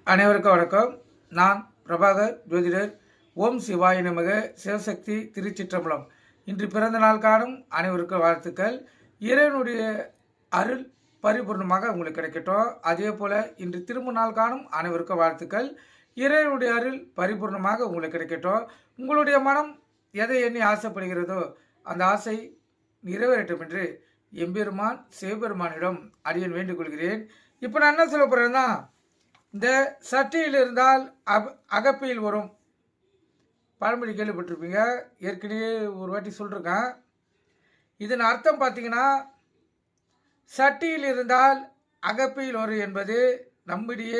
அனைவருக்கும் வணக்கம். நான் பிரபாகர் ஜோதிடர். ஓம் சிவாய நமக. சிவசக்தி திருச்சிற்றம்பலம். இன்று பிறந்த நாள் காணும் அனைவருக்கும் வாழ்த்துக்கள். இறைவனுடைய அருள் பரிபூர்ணமாக உங்களுக்கு கிடைக்கட்டும். அதே போல இன்று திரும்ப நாள் காணும் அனைவருக்கும் வாழ்த்துக்கள். இறைவனுடைய அருள் பரிபூர்ணமாக உங்களுக்கு கிடைக்கட்டும். உங்களுடைய மனம் எதை எண்ணி ஆசைப்படுகிறதோ அந்த ஆசை நிறைவேறட்டும் என்று எம்பெருமான் சிவபெருமானிடம் அடியேன் வேண்டிக் கொள்கிறேன். இப்போ நான் என்ன சொல்ல போறேன்னா, இந்த சட்டியில் இருந்தால் அகப்பையில் வரும் பழமொழி கேள்விப்பட்டிருப்பீங்க. ஏற்கனவே ஒரு வாட்டி சொல்லிருக்கேன். இதன் அர்த்தம் பார்த்தீங்கன்னா, சட்டியில் இருந்தால் அகப்பையில் வரும் என்பது நம்முடைய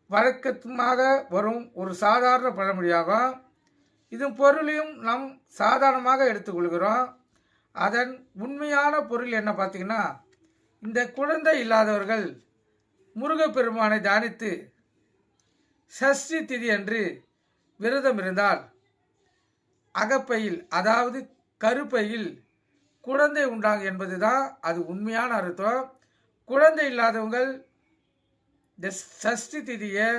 வழக்கமாக வரும் ஒரு சாதாரண பழமொழியாகும். இதன் பொருளையும் நாம் சாதாரணமாக எடுத்துக்கொள்கிறோம். அதன் உண்மையான பொருள் என்ன பார்த்தீங்கன்னா, இந்த குழந்தை இல்லாதவர்கள் முருகப்பெருமானை தியானித்து சஷ்டி திதி அன்று விரதம் இருந்தால் அகப்பையில், அதாவது கருப்பையில் குழந்தை உண்டாகும் என்பதுதான் அது உண்மையான அர்த்தம். குழந்தை இல்லாதவங்கள் இந்த சஷ்டி திதியை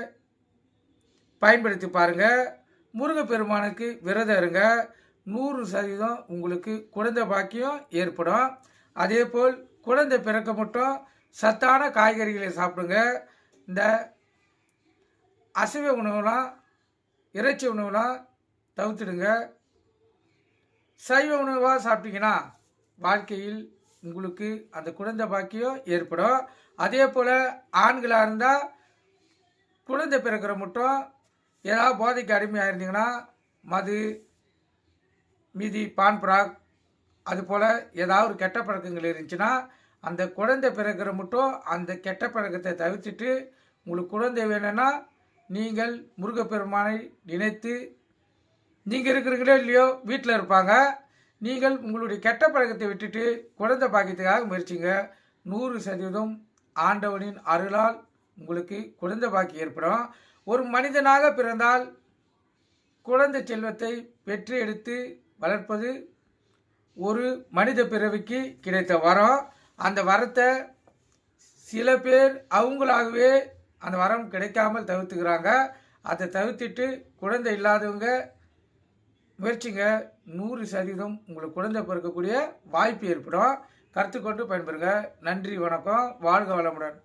பயன்படுத்தி பாருங்க. முருகப்பெருமானுக்கு விரதம் இருங்க. 100% உங்களுக்கு குழந்தை பாக்கியம் ஏற்படும். அதே போல் குழந்தை பிறக்க மட்டும் சத்தான காய்கறிகளை சாப்பிடுங்க. இந்த அசைவ உணவுலாம், இறைச்சி உணவுலாம் தவிர்த்துடுங்க. சைவ உணவாக சாப்பிட்டீங்கன்னா வாழ்க்கையில் உங்களுக்கு அந்த குழந்தை பாக்கியம் ஏற்படும். அதே போல் ஆண்களாக இருந்தால் குழந்தை பிறக்கிற மட்டும் ஏதாவது போதைக்கு அடிமையாக இருந்தீங்கன்னா மது, மீதி, பான் பிராக், அதுபோல் ஏதாவது ஒரு கெட்ட பழக்கங்கள் இருந்துச்சுன்னா அந்த குழந்தை பிறக்கிற மட்டும் அந்த கெட்ட பழக்கத்தை தவிர்த்துட்டு உங்களுக்கு குழந்தை வேணும்னா நீங்கள் முருகப்பெருமானை நினைத்து, நீங்கள் இருக்கிறீங்களோ இல்லையோ வீட்டில் இருப்பாங்க, நீங்கள் உங்களுடைய கெட்ட பழக்கத்தை விட்டுட்டு குழந்தை பாக்கியத்துக்காக முயற்சிங்க. 100% ஆண்டவனின் அருளால் உங்களுக்கு குழந்தை பாக்கியம் ஏற்படும். ஒரு மனிதனாக பிறந்தால் குழந்தை செல்வத்தை பெற்று எடுத்து வளர்ப்பது ஒரு மனித பிறவிக்கு கிடைத்த வரம். அந்த வரத்தை சில பேர் அவங்களாகவே அந்த வரம் கிடைக்காமல் தவிர்த்துக்கிறாங்க. அதை தவிர்த்துட்டு குழந்தை இல்லாதவங்க முயற்சிங்க. 100% உங்களுக்கு குழந்தை பிறக்கக்கூடிய வாய்ப்பு ஏற்படும். கருத்து கொண்டு பயன்பெறுங்க. நன்றி, வணக்கம். வாழ்க வளமுடன்.